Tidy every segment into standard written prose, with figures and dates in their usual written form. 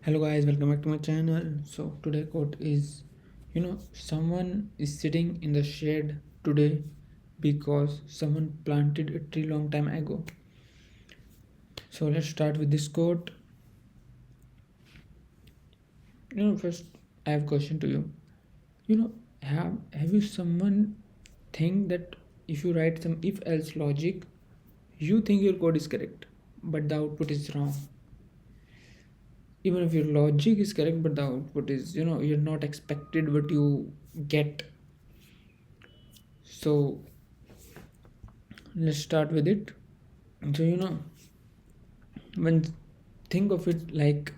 Hello guys, welcome back to my channel. So today quote is, someone is sitting in the shade today because someone planted a tree long time ago. So let's start with this quote. First I have a question to you. Have you someone think that if you write some if else logic, you think your code is correct, but the output is wrong. Even if your logic is correct, but the output is, you're not expected what you get. So let's start with it. So when think of it like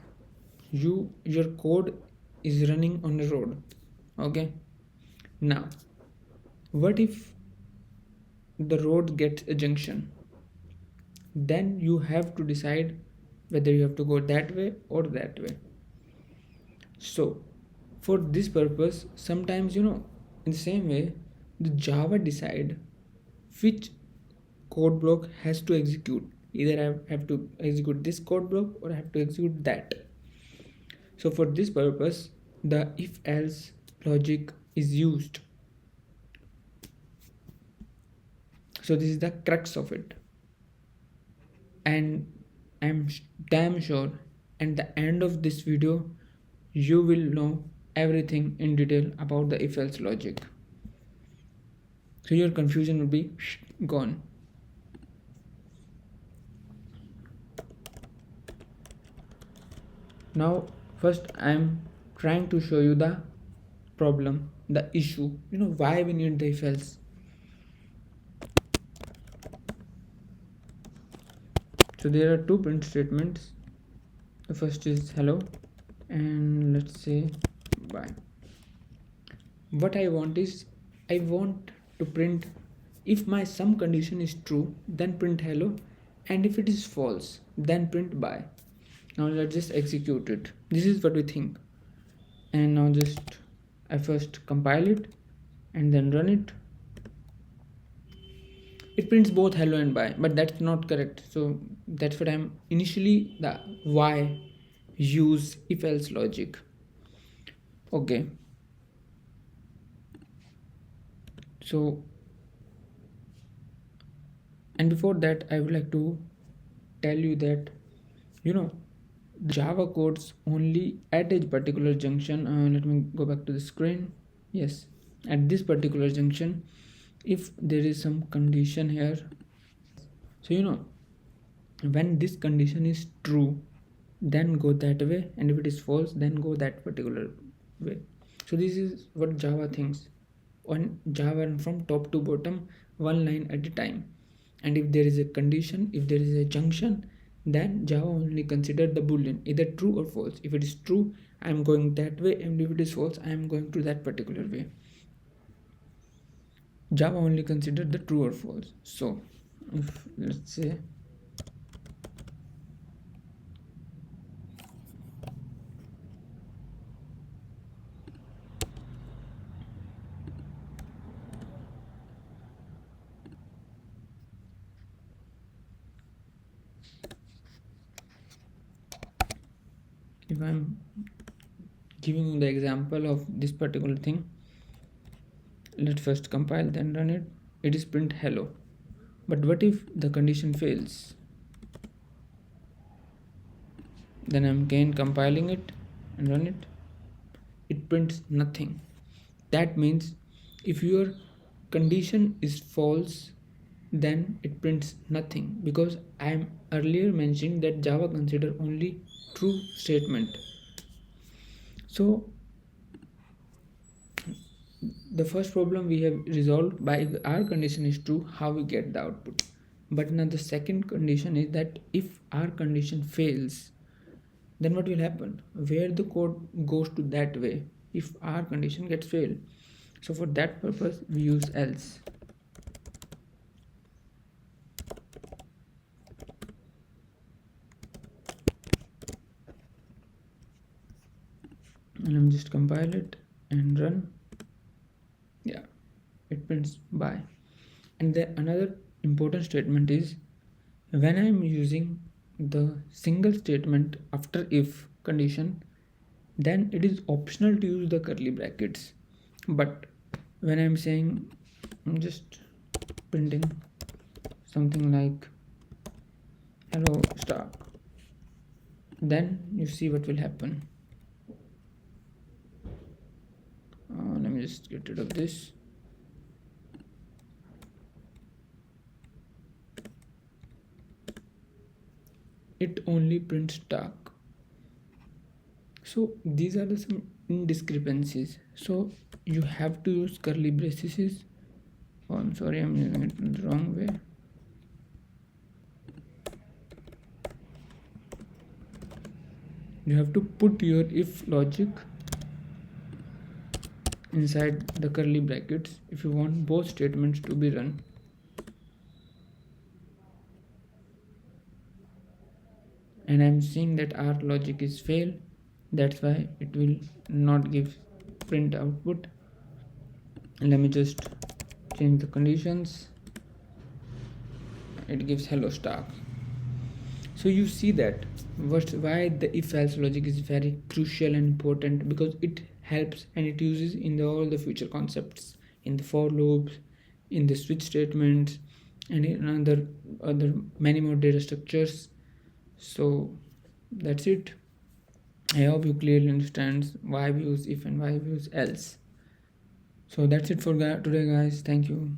your code is running on a road. Okay, now what if the road gets a junction? Then you have to decide whether you have to go that way or that way. So for this purpose, sometimes in the same way, the Java decide which code block has to execute. Either I have to execute this code block or I have to execute that. So for this purpose, the if else logic is used. So this is the crux of it. And I'm damn sure at the end of this video, you will know everything in detail about the if else logic. So your confusion will be gone. Now first I am trying to show you the problem, the issue, why we need the if else. So there are two print statements. The first is hello and let's say bye. What I want is I want to print if my sum condition is true, then print hello, and if it is false, then print bye. Now let's just execute it. This is what we think. And now I first compile it and then run it. It prints both hello and bye, but that's not correct. So that's what I'm initially the why use if else logic. Okay. So and before that I would like to tell you that the Java codes only at a particular junction. Let me go back to the screen. Yes, at this particular junction, if there is some condition here, so when this condition is true, then go that way, and if it is false, then go that particular way. So this is what Java thinks on Java, and from top to bottom, one line at a time. And if there is a condition, if there is a junction, then Java only consider the boolean either true or false. If it is true, I am going that way, and if it is false, I am going to that particular way. Java only consider the true or false. So if let's say if I'm giving you the example of this particular thing, let's first compile then run it. It is print hello, but what if the condition fails? Then I'm again compiling it and run it. It prints nothing. That means if your condition is false, then it prints nothing, because I am earlier mentioning that Java consider only true statement. So the first problem we have resolved by if our condition is true, how we get the output. But now the second condition is that if our condition fails, then what will happen? Where the code goes to that way if our condition gets failed. So for that purpose we use else. And I'm just compile it and run. Yeah, it prints bye. And then another important statement is when I'm using the single statement after if condition, then it is optional to use the curly brackets. But when I'm saying, I'm just printing something like hello star, then you see what will happen. Let me just get rid of this. It only prints dark. So these are the some indiscrepancies. So you have to use curly braces. Oh, I'm sorry, I'm using it in the wrong way. You have to put your if logic inside the curly brackets if you want both statements to be run. And I'm seeing that our logic is fail, that's why it will not give print output. Let me just change the conditions. It gives hello star. So you see that why the if else logic is very crucial and important, because it helps and it uses in all the future concepts, in the for loops, in the switch statements, and in other many more data structures. So that's it. I hope you clearly understand why we use if and why we use else. So that's it for today, guys. Thank you.